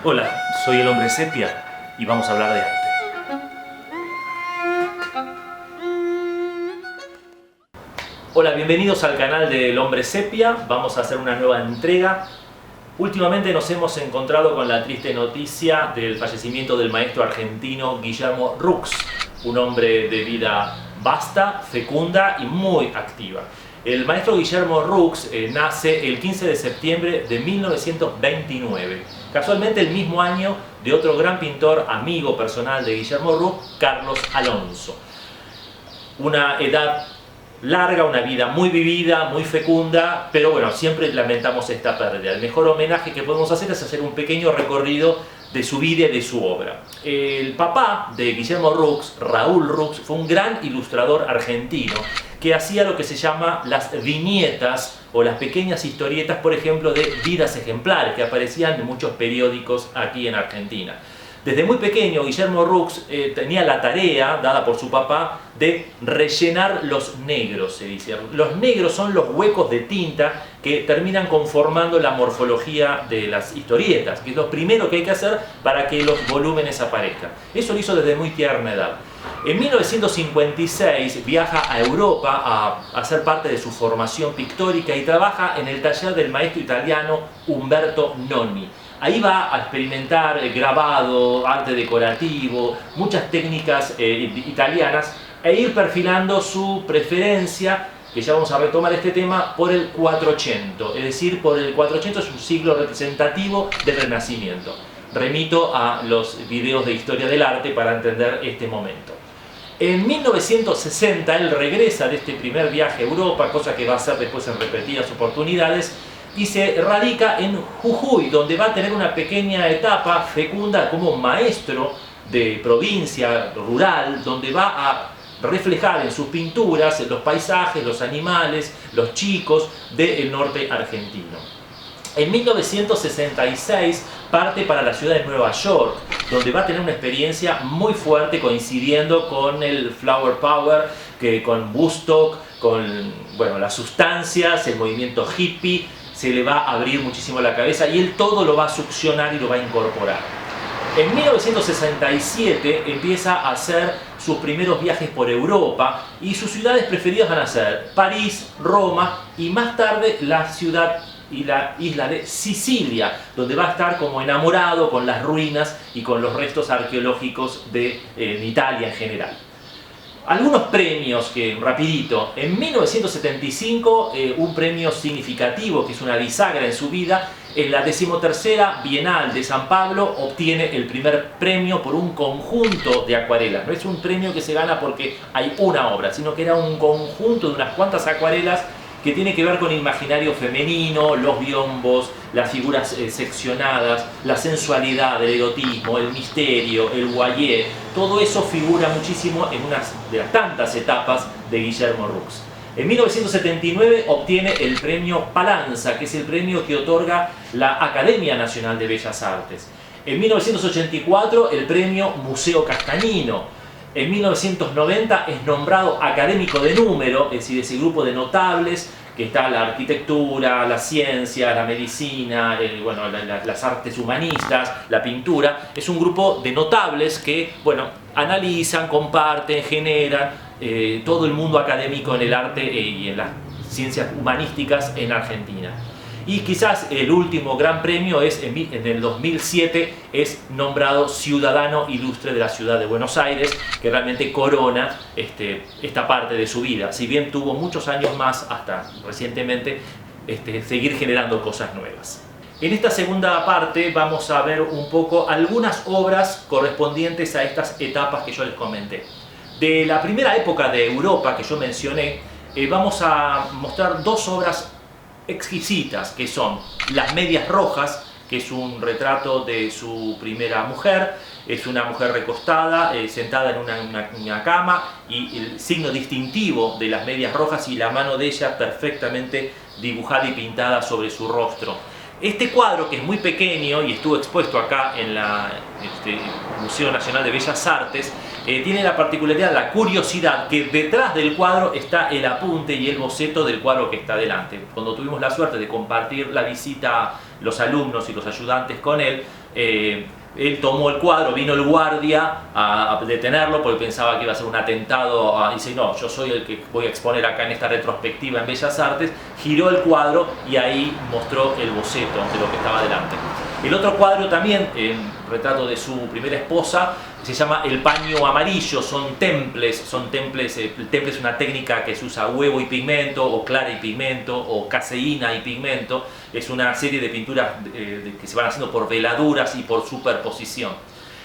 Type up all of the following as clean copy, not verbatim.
Hola, soy el Hombre Sepia y vamos a hablar de arte. Hola, bienvenidos al canal del Hombre Sepia. Vamos a hacer una nueva entrega. Últimamente nos hemos encontrado con la triste noticia del fallecimiento del maestro argentino Guillermo Rux, un hombre de vida vasta, fecunda y muy activa. El maestro Guillermo Rux nace el 15 de septiembre de 1929, casualmente el mismo año de otro gran pintor, amigo personal de Guillermo Rux, Carlos Alonso. Una edad larga, una vida muy vivida, muy fecunda, pero bueno, siempre lamentamos esta pérdida. El mejor homenaje que podemos hacer es hacer un pequeño recorrido de su vida y de su obra. El papá de Guillermo Rux, Raúl Rux, fue un gran ilustrador argentino que hacía lo que se llama las viñetas o las pequeñas historietas, por ejemplo, de vidas ejemplares que aparecían en muchos periódicos aquí en Argentina. Desde muy pequeño, Guillermo Rux tenía la tarea, dada por su papá, de rellenar los negros, se dice. Los negros son los huecos de tinta que terminan conformando la morfología de las historietas, que es lo primero que hay que hacer para que los volúmenes aparezcan. Eso lo hizo desde muy tierna edad. En 1956 viaja a Europa a hacer parte de su formación pictórica y trabaja en el taller del maestro italiano Umberto Nonni. Ahí va a experimentar grabado, arte decorativo, muchas técnicas italianas e ir perfilando su preferencia, que ya vamos a retomar este tema, por el Quattrocento. Es decir, por el Quattrocento es un siglo representativo del Renacimiento. Remito a los videos de historia del arte para entender este momento. En 1960 él regresa de este primer viaje a Europa, cosa que va a hacer después en repetidas oportunidades, y se radica en Jujuy, donde va a tener una pequeña etapa fecunda como maestro de provincia rural, donde va a reflejar en sus pinturas los paisajes, los animales, los chicos del norte argentino. En 1966 parte para la ciudad de Nueva York, donde va a tener una experiencia muy fuerte coincidiendo con el Flower Power, con Woodstock, con las sustancias, el movimiento hippie. Se le va a abrir muchísimo la cabeza y él todo lo va a succionar y lo va a incorporar. En 1967 empieza a hacer sus primeros viajes por Europa y sus ciudades preferidas van a ser París, Roma y más tarde la ciudad y la isla de Sicilia, donde va a estar como enamorado con las ruinas y con los restos arqueológicos de Italia en general. Algunos premios que, rapidito, en 1975 un premio significativo, que es una bisagra en su vida, en la 13ª Bienal de San Pablo obtiene el primer premio por un conjunto de acuarelas. No es un premio que se gana porque hay una obra, sino que era un conjunto de unas cuantas acuarelas que tiene que ver con el imaginario femenino, los biombos, las figuras seccionadas, la sensualidad, el erotismo, el misterio, el voyeur. Todo eso figura muchísimo en una de las tantas etapas de Guillermo Rux. En 1979 obtiene el premio Palanza, que es el premio que otorga la Academia Nacional de Bellas Artes. En 1984 el premio Museo Castañino. En 1990 es nombrado académico de número, es decir, ese grupo de notables que está la arquitectura, la ciencia, la medicina, las artes humanistas, la pintura. Es un grupo de notables que analizan, comparten, generan todo el mundo académico en el arte y en las ciencias humanísticas en Argentina. Y quizás el último gran premio es en el 2007 es nombrado Ciudadano Ilustre de la Ciudad de Buenos Aires, que realmente corona esta parte de su vida. Si bien tuvo muchos años más, hasta recientemente, seguir generando cosas nuevas. En esta segunda parte vamos a ver un poco algunas obras correspondientes a estas etapas que yo les comenté. De la primera época de Europa que yo mencioné, vamos a mostrar dos obras exquisitas, que son Las Medias Rojas, que es un retrato de su primera mujer. Es una mujer recostada, sentada en una cama, y el signo distintivo de las medias rojas y la mano de ella perfectamente dibujada y pintada sobre su rostro. Este cuadro, que es muy pequeño y estuvo expuesto acá en el Museo Nacional de Bellas Artes, tiene la particularidad, la curiosidad, que detrás del cuadro está el apunte y el boceto del cuadro que está delante. Cuando tuvimos la suerte de compartir la visita los alumnos y los ayudantes con él, Él tomó el cuadro, vino el guardia a detenerlo porque pensaba que iba a ser un atentado. Y dice, no, yo soy el que voy a exponer acá en esta retrospectiva en Bellas Artes. Giró el cuadro y ahí mostró el boceto de lo que estaba delante. El otro cuadro también, en retrato de su primera esposa, se llama El paño amarillo. Son temples. El temple es una técnica que se usa huevo y pigmento, o clara y pigmento, o caseína y pigmento. Es una serie de pinturas que se van haciendo por veladuras y por superposición.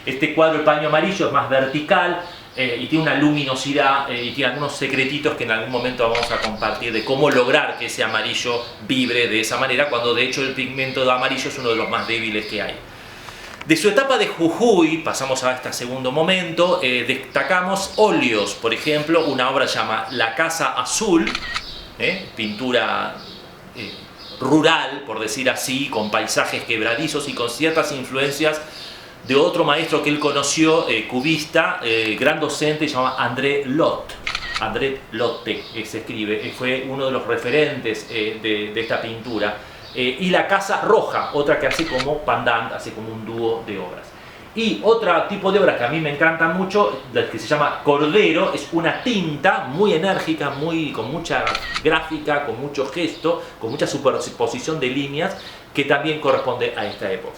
Este cuadro, El paño amarillo, es más vertical y tiene una luminosidad y tiene algunos secretitos que en algún momento vamos a compartir de cómo lograr que ese amarillo vibre de esa manera, cuando de hecho el pigmento de amarillo es uno de los más débiles que hay. De su etapa de Jujuy, pasamos a este segundo momento, destacamos óleos. Por ejemplo, una obra se llama La Casa Azul, pintura rural, por decir así, con paisajes quebradizos y con ciertas influencias de otro maestro que él conoció, cubista, gran docente, se llama André Lotte. André Lotte se escribe, fue uno de los referentes de esta pintura. Y La Casa Roja, otra que hace como pendant, hace como un dúo de obras. Y otro tipo de obras que a mí me encanta mucho, que se llama Cordero, es una tinta muy enérgica, con mucha gráfica, con mucho gesto, con mucha superposición de líneas, que también corresponde a esta época.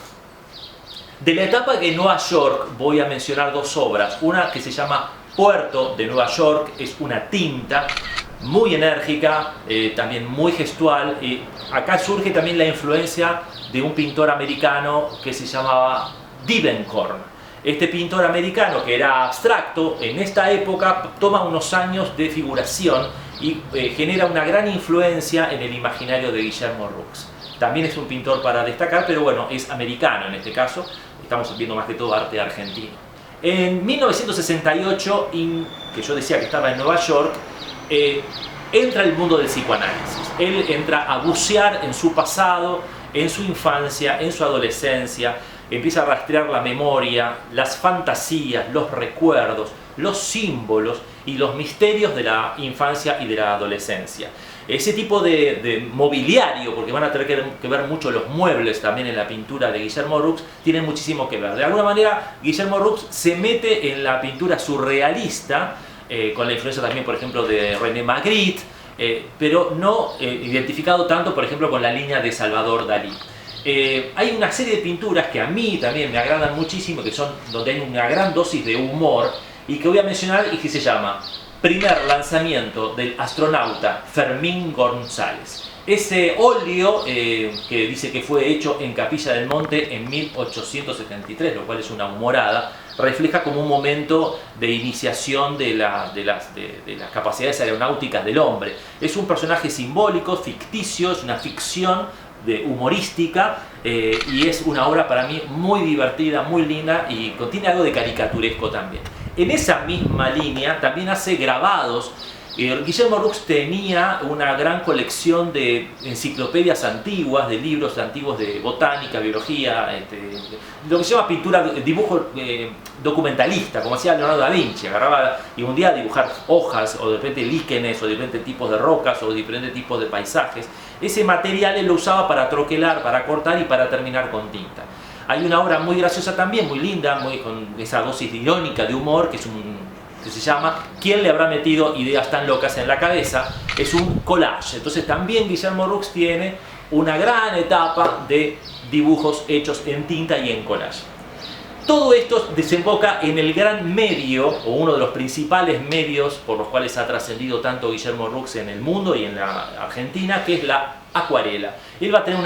De la etapa de Nueva York voy a mencionar dos obras. Una que se llama Puerto de Nueva York, es una tinta muy enérgica, también muy gestual. Acá surge también la influencia de un pintor americano que se llamaba Diebenkorn. Este pintor americano, que era abstracto, en esta época toma unos años de figuración y genera una gran influencia en el imaginario de Guillermo Rux. También es un pintor para destacar, pero bueno, es americano en este caso. Estamos viendo más que todo arte argentino. En 1968, que yo decía que estaba en Nueva York, entra el mundo del psicoanálisis. Él entra a bucear en su pasado, en su infancia, en su adolescencia, empieza a rastrear la memoria, las fantasías, los recuerdos, los símbolos y los misterios de la infancia y de la adolescencia. Ese tipo de mobiliario, porque van a tener que ver mucho los muebles también en la pintura de Guillermo Rux, tienen muchísimo que ver. De alguna manera, Guillermo Rux se mete en la pintura surrealista, con la influencia también, por ejemplo, de René Magritte, pero no identificado tanto, por ejemplo, con la línea de Salvador Dalí. Hay una serie de pinturas que a mí también me agradan muchísimo, que son donde hay una gran dosis de humor, y que voy a mencionar y que se llama Primer lanzamiento del astronauta Fermín González. Ese óleo que dice que fue hecho en Capilla del Monte en 1873, lo cual es una humorada, refleja como un momento de iniciación de las capacidades aeronáuticas del hombre. Es un personaje simbólico, ficticio, es una ficción humorística, y es una obra para mí muy divertida, muy linda, y contiene algo de caricaturesco también. En esa misma línea también hace grabados. Guillermo Rux tenía una gran colección de enciclopedias antiguas, de libros antiguos de botánica, biología, lo que se llama pintura, dibujo documentalista, como hacía Leonardo da Vinci. Agarraba y un día a dibujar hojas, o de repente líquenes, o de diferentes tipos de rocas, o de diferentes tipos de paisajes. Ese material él lo usaba para troquelar, para cortar y para terminar con tinta. Hay una obra muy graciosa también, muy linda, con esa dosis irónica de humor, que se llama ¿Quién le habrá metido ideas tan locas en la cabeza? Es un collage. Entonces también Guillermo Rux tiene una gran etapa de dibujos hechos en tinta y en collage. Todo esto desemboca en el gran medio, o uno de los principales medios por los cuales ha trascendido tanto Guillermo Rux en el mundo y en la Argentina, que es la acuarela. Él va a tener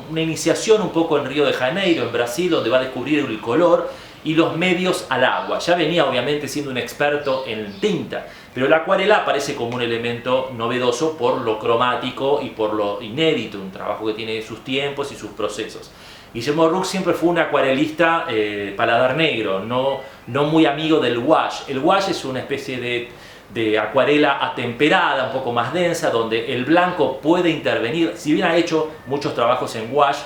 una iniciación un poco en Río de Janeiro, en Brasil, donde va a descubrir el color y los medios al agua. Ya venía obviamente siendo un experto en tinta, pero la acuarela aparece como un elemento novedoso por lo cromático y por lo inédito, un trabajo que tiene sus tiempos y sus procesos. Guillermo Rux siempre fue un acuarelista paladar negro, no muy amigo del wash. El wash es una especie de acuarela atemperada, un poco más densa, donde el blanco puede intervenir. Si bien ha hecho muchos trabajos en wash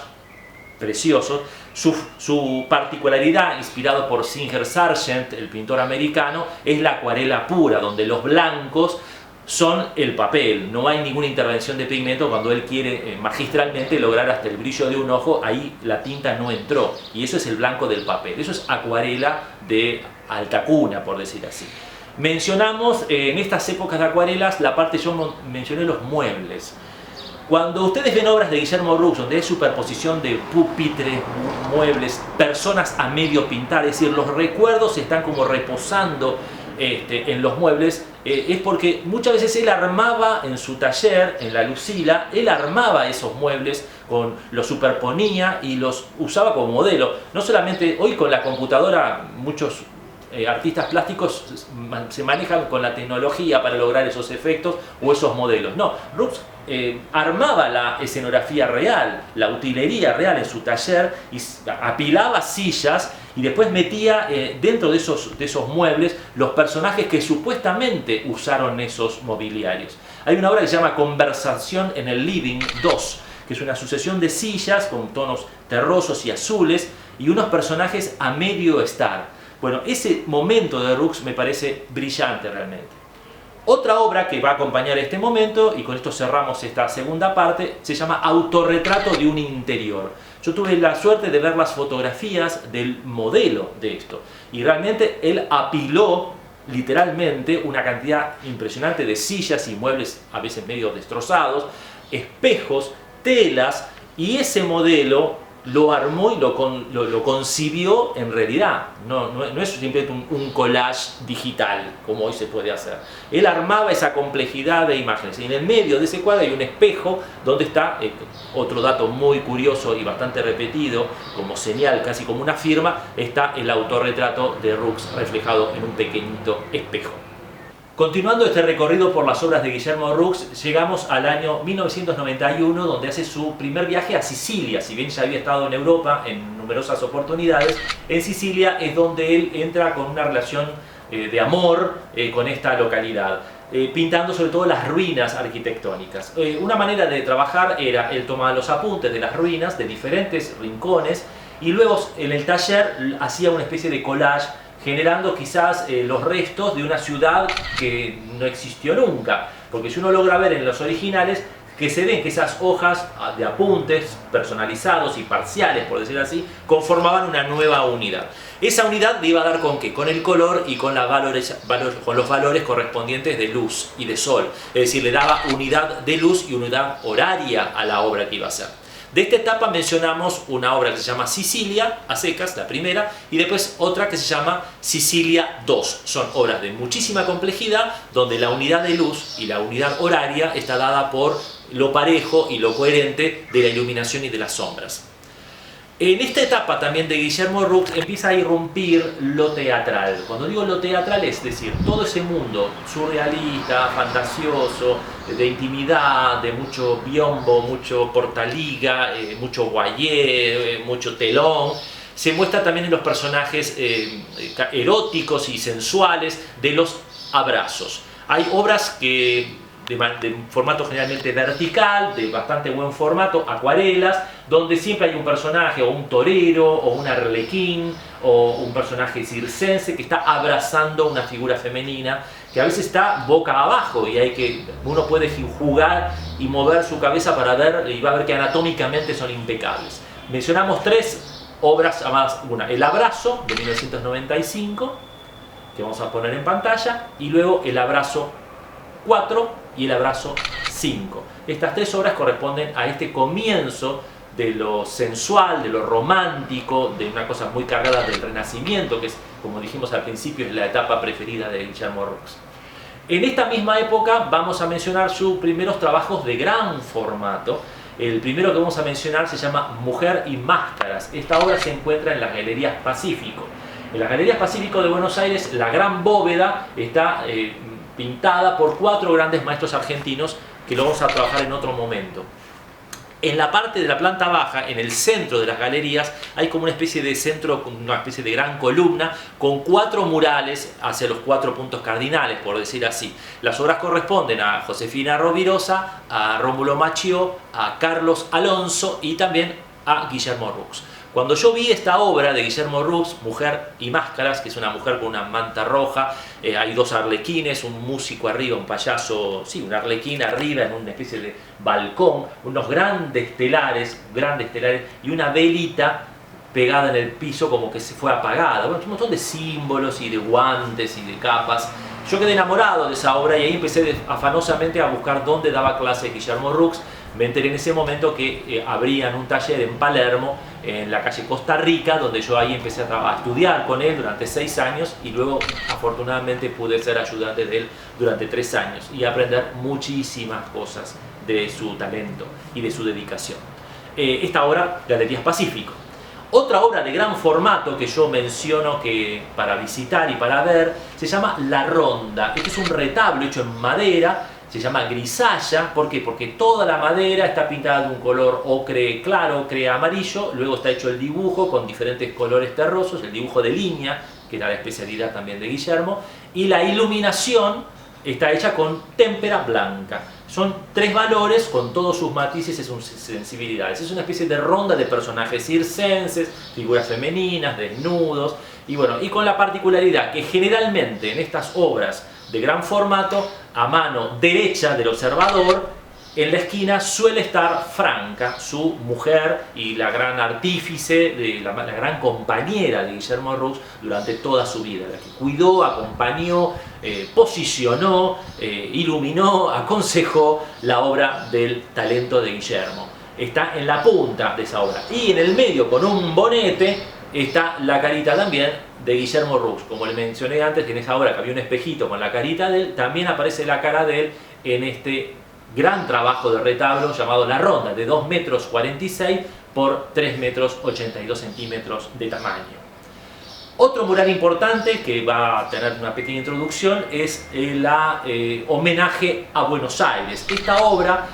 preciosos, su particularidad, inspirado por Singer Sargent, el pintor americano, es la acuarela pura, donde los blancos son el papel. No hay ninguna intervención de pigmento cuando él quiere magistralmente lograr hasta el brillo de un ojo. Ahí la tinta no entró y eso es el blanco del papel. Eso es acuarela de alta cuna, por decir así. Mencionamos en estas épocas de acuarelas la parte, yo mencioné los muebles. Cuando ustedes ven obras de Guillermo Roux donde hay superposición de pupitres, muebles, personas a medio pintar, es decir, los recuerdos están como reposando en los muebles, es porque muchas veces él armaba en su taller, en la Lucila, él armaba esos muebles, los superponía y los usaba como modelo. No solamente hoy con la computadora, muchos artistas plásticos se manejan con la tecnología para lograr esos efectos o esos modelos. No, Roux armaba la escenografía real, la utilería real en su taller y apilaba sillas y después metía dentro de esos muebles los personajes que supuestamente usaron esos mobiliarios. Hay una obra que se llama Conversación en el Living 2, que es una sucesión de sillas con tonos terrosos y azules y unos personajes a medio estar. Bueno, ese momento de Roux me parece brillante realmente. Otra obra que va a acompañar este momento, y con esto cerramos esta segunda parte, se llama Autorretrato de un interior. Yo tuve la suerte de ver las fotografías del modelo de esto, y realmente él apiló literalmente una cantidad impresionante de sillas y muebles a veces medio destrozados, espejos, telas, y ese modelo lo armó y lo concibió en realidad. No es simplemente un collage digital como hoy se puede hacer. Él armaba esa complejidad de imágenes. Y en el medio de ese cuadro hay un espejo donde está, otro dato muy curioso y bastante repetido, como señal, casi como una firma, está el autorretrato de Roux reflejado en un pequeñito espejo. Continuando este recorrido por las obras de Guillermo Roux, llegamos al año 1991, donde hace su primer viaje a Sicilia. Si bien ya había estado en Europa en numerosas oportunidades, en Sicilia es donde él entra con una relación de amor con esta localidad, pintando sobre todo las ruinas arquitectónicas. Una manera de trabajar era, él tomaba los apuntes de las ruinas, de diferentes rincones, y luego en el taller hacía una especie de collage, generando quizás los restos de una ciudad que no existió nunca. Porque si uno logra ver en los originales, que se ven que esas hojas de apuntes personalizados y parciales, por decirlo así, conformaban una nueva unidad. Esa unidad le iba a dar ¿con qué? Con el color y con los valores correspondientes de luz y de sol. Es decir, le daba unidad de luz y unidad horaria a la obra que iba a hacer. De esta etapa mencionamos una obra que se llama Sicilia, a secas, la primera, y después otra que se llama Sicilia 2. Son obras de muchísima complejidad, donde la unidad de luz y la unidad horaria está dada por lo parejo y lo coherente de la iluminación y de las sombras. En esta etapa también de Guillermo Roux empieza a irrumpir lo teatral. Cuando digo lo teatral es decir, todo ese mundo surrealista, fantasioso, de intimidad, de mucho biombo, mucho portaliga, mucho guayé, mucho telón, se muestra también en los personajes eróticos y sensuales de los abrazos. Hay obras que de formato generalmente vertical, de bastante buen formato, acuarelas, donde siempre hay un personaje, o un torero, o un arlequín, o un personaje circense que está abrazando una figura femenina, que a veces está boca abajo, y uno puede jugar y mover su cabeza para ver, y va a ver que anatómicamente son impecables. Mencionamos tres obras, además, una, El Abrazo, de 1995, que vamos a poner en pantalla, y luego El Abrazo 4 y El Abrazo 5. Estas tres obras corresponden a este comienzo de lo sensual, de lo romántico, de una cosa muy cargada del Renacimiento, que es, como dijimos al principio, es la etapa preferida de Guillermo Roux. En esta misma época vamos a mencionar sus primeros trabajos de gran formato. El primero que vamos a mencionar se llama Mujer y Máscaras. Esta obra se encuentra en las Galerías Pacífico. En las Galerías Pacífico de Buenos Aires, la gran bóveda está pintada por 4 grandes maestros argentinos, que lo vamos a trabajar en otro momento. En la parte de la planta baja, en el centro de las galerías, hay como una especie de centro, una especie de gran columna con 4 murales hacia los 4 puntos cardinales, por decir así. Las obras corresponden a Josefina Rovirosa, a Rómulo Macchio, a Carlos Alonso y también a Guillermo Roux. Cuando yo vi esta obra de Guillermo Roux, Mujer y Máscaras, que es una mujer con una manta roja, hay dos arlequines, un músico arriba, un payaso, sí, un arlequín arriba en una especie de balcón, unos grandes telares y una velita pegada en el piso como que se fue apagada. Bueno, un montón de símbolos y de guantes y de capas. Yo quedé enamorado de esa obra y ahí empecé afanosamente a buscar dónde daba clase Guillermo Roux. Me enteré en ese momento que abrían un taller en Palermo, en la calle Costa Rica, donde yo ahí empecé a estudiar con él durante 6 años y luego afortunadamente pude ser ayudante de él durante 3 años y aprender muchísimas cosas de su talento y de su dedicación. Esta obra, Galerías Pacífico. Otra obra de gran formato que yo menciono que para visitar y para ver se llama La Ronda. Este es un retablo hecho en madera. Se llama grisalla, ¿por qué? Porque toda la madera está pintada de un color ocre claro, ocre amarillo, luego está hecho el dibujo con diferentes colores terrosos, el dibujo de línea, que era la especialidad también de Guillermo, y la iluminación está hecha con témpera blanca. Son 3 valores con todos sus matices y sus sensibilidades. Es una especie de ronda de personajes circenses, figuras femeninas, desnudos, y bueno, y con la particularidad que generalmente en estas obras de gran formato, a mano derecha del observador, en la esquina suele estar Franca, su mujer y la gran artífice, la gran compañera de Guillermo Roux durante toda su vida, la que cuidó, acompañó, posicionó, iluminó, aconsejó la obra del talento de Guillermo. Está en la punta de esa obra. Y en el medio, con un bonete, está la carita también de Guillermo Roux. Como le mencioné antes, que en esa obra que había un espejito con la carita de él, también aparece la cara de él en este gran trabajo de retablo llamado La Ronda, de 2,46 m por 3,82 m de tamaño. Otro mural importante que va a tener una pequeña introducción es el homenaje a Buenos Aires. Esta obra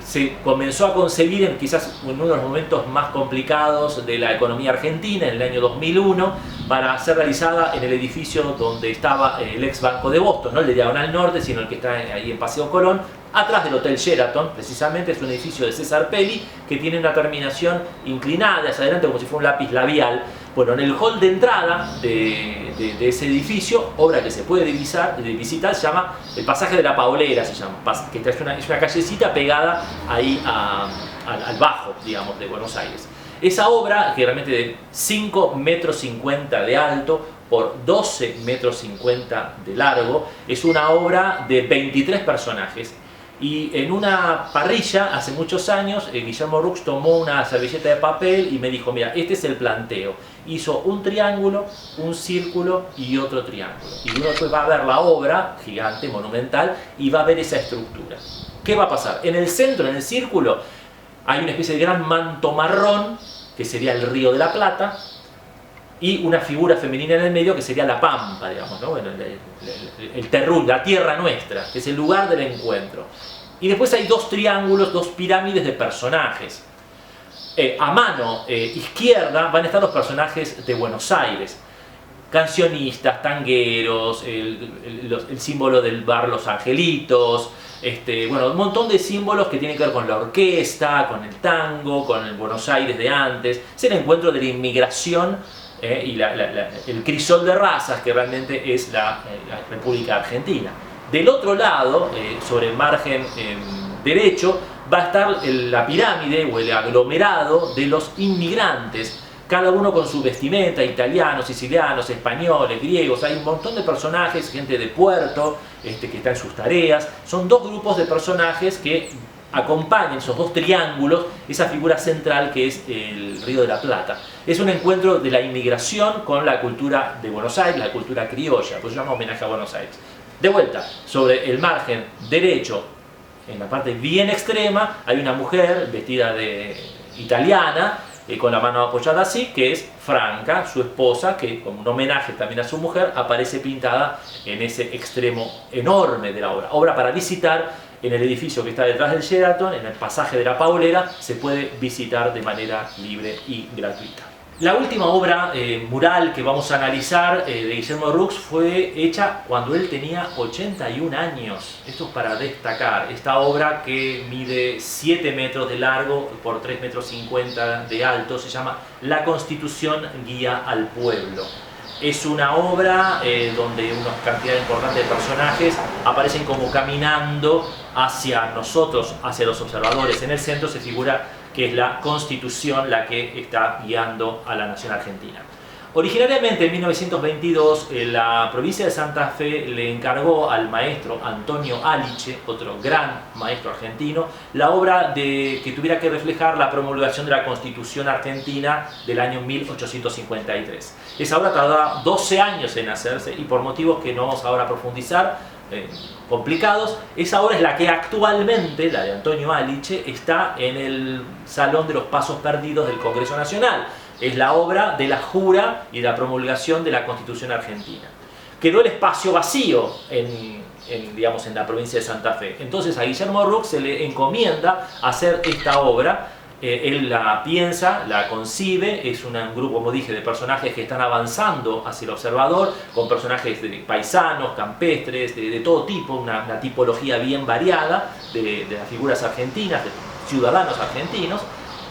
se comenzó a concebir quizás en uno de los momentos más complicados de la economía argentina, en el año 2001, para ser realizada en el edificio donde estaba el ex Banco de Boston, no el de Diagonal Norte, sino el que está ahí en Paseo Colón, atrás del Hotel Sheraton. Precisamente es un edificio de César Pelli que tiene una terminación inclinada hacia adelante como si fuera un lápiz labial. Bueno, en el hall de entrada de ese edificio, obra que se puede visitar, se llama el Pasaje de la Paulera, se llama, que es una callecita pegada ahí al bajo, digamos, de Buenos Aires. Esa obra, que realmente de 5,50 m de alto por 12,50 m de largo, es una obra de 23 personajes. Y en una parrilla, hace muchos años, Guillermo Roux tomó una servilleta de papel y me dijo, mira, este es el planteo. Hizo un triángulo, un círculo y otro triángulo. Y uno después va a ver la obra, gigante, monumental, y va a ver esa estructura. ¿Qué va a pasar? En el centro, en el círculo, hay una especie de gran manto marrón, que sería el Río de la Plata, y una figura femenina en el medio que sería la Pampa, digamos, ¿no? Bueno, el terruño, la tierra nuestra, que es el lugar del encuentro. Y después hay 2 triángulos, 2 pirámides de personajes. A mano izquierda van a estar los personajes de Buenos Aires, cancionistas, tangueros, el símbolo del bar Los Angelitos, bueno, un montón de símbolos que tienen que ver con la orquesta, con el tango, con el Buenos Aires de antes. Es el encuentro de la inmigración y el crisol de razas que realmente es la República Argentina. Del otro lado, sobre el margen derecho, va a estar la pirámide o el aglomerado de los inmigrantes, cada uno con su vestimenta, italianos, sicilianos, españoles, griegos. Hay un montón de personajes, gente de puerto que está en sus tareas. Son 2 grupos de personajes que acompañan esos 2 triángulos, esa figura central que es el Río de la Plata. Es un encuentro de la inmigración con la cultura de Buenos Aires, la cultura criolla, pues se llama homenaje a Buenos Aires. De vuelta, sobre el margen derecho, en la parte bien extrema, hay una mujer vestida de italiana, con la mano apoyada así, que es Franca, su esposa, que como un homenaje también a su mujer, aparece pintada en ese extremo enorme de la obra. Obra para visitar en el edificio que está detrás del Sheraton, en el Pasaje de la Paulera, se puede visitar de manera libre y gratuita. La última obra mural que vamos a analizar de Guillermo Roux fue hecha cuando él tenía 81 años. Esto es para destacar. Esta obra, que mide 7 metros de largo por 3,50 metros de alto, se llama La Constitución guía al pueblo. Es una obra donde una cantidad importante de personajes aparecen como caminando hacia nosotros, hacia los observadores. En el centro se figura que es la Constitución la que está guiando a la nación argentina. Originariamente, en 1922, la provincia de Santa Fe le encargó al maestro Antonio Aliche, otro gran maestro argentino, la obra que tuviera que reflejar la promulgación de la Constitución argentina del año 1853. Esa obra tardaba 12 años en hacerse, y por motivos que no vamos ahora a profundizar, complicados, esa obra es la que actualmente, la de Antonio Aliche, está en el Salón de los Pasos Perdidos del Congreso Nacional. Es la obra de la jura y la promulgación de la Constitución argentina. Quedó el espacio vacío en la provincia de Santa Fe. Entonces a Guillermo Roux se le encomienda hacer esta obra. Él la piensa, la concibe, es un grupo, como dije, de personajes que están avanzando hacia el observador, con personajes paisanos, campestres, de todo tipo, una tipología bien variada de las figuras argentinas, de ciudadanos argentinos,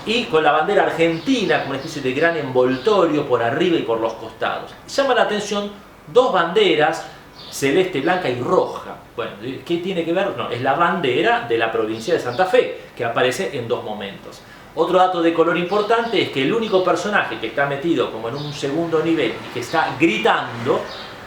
y con la bandera argentina como una especie de gran envoltorio por arriba y por los costados. Llama la atención dos banderas, celeste, blanca y roja. Bueno, ¿qué tiene que ver? No, es la bandera de la provincia de Santa Fe, que aparece en dos momentos. Otro dato de color importante es que el único personaje que está metido como en un segundo nivel y que está gritando,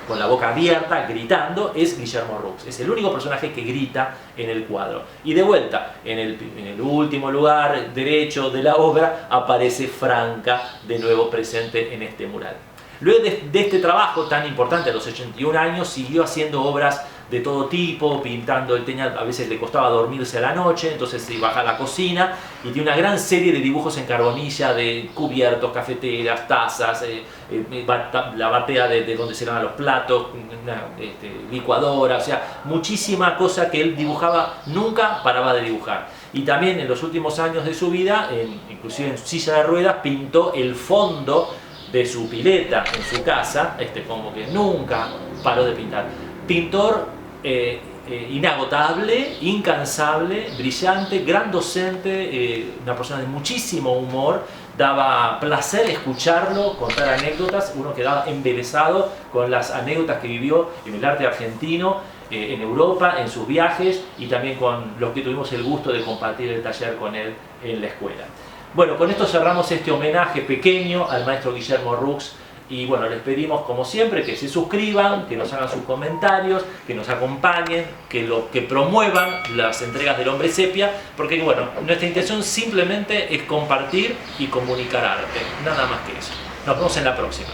con la boca abierta, gritando, es Guillermo Roux. Es el único personaje que grita en el cuadro. Y de vuelta, en el último lugar derecho de la obra, aparece Franca, de nuevo presente en este mural. Luego de este trabajo tan importante, a los 81 años, siguió haciendo obras de todo tipo, pintando. Él tenía, a veces le costaba dormirse a la noche, entonces se baja a la cocina y tiene una gran serie de dibujos en carbonilla de cubiertos, cafeteras, tazas, la batea de donde se lavan los platos, una licuadora, o sea, muchísima cosa que él dibujaba, nunca paraba de dibujar. Y también en los últimos años de su vida, inclusive en silla de ruedas, pintó el fondo de su pileta en su casa, como que nunca paró de pintar. Pintor inagotable, incansable, brillante, gran docente, una persona de muchísimo humor. Daba placer escucharlo contar anécdotas, uno quedaba embelesado con las anécdotas que vivió en el arte argentino, en Europa, en sus viajes, y también con los que tuvimos el gusto de compartir el taller con él en la escuela. Bueno, con esto cerramos este homenaje pequeño al maestro Guillermo Roux. Y bueno, les pedimos como siempre que se suscriban, que nos hagan sus comentarios, que nos acompañen, que promuevan las entregas del Hombre Sepia, porque bueno, nuestra intención simplemente es compartir y comunicar arte, nada más que eso. Nos vemos en la próxima.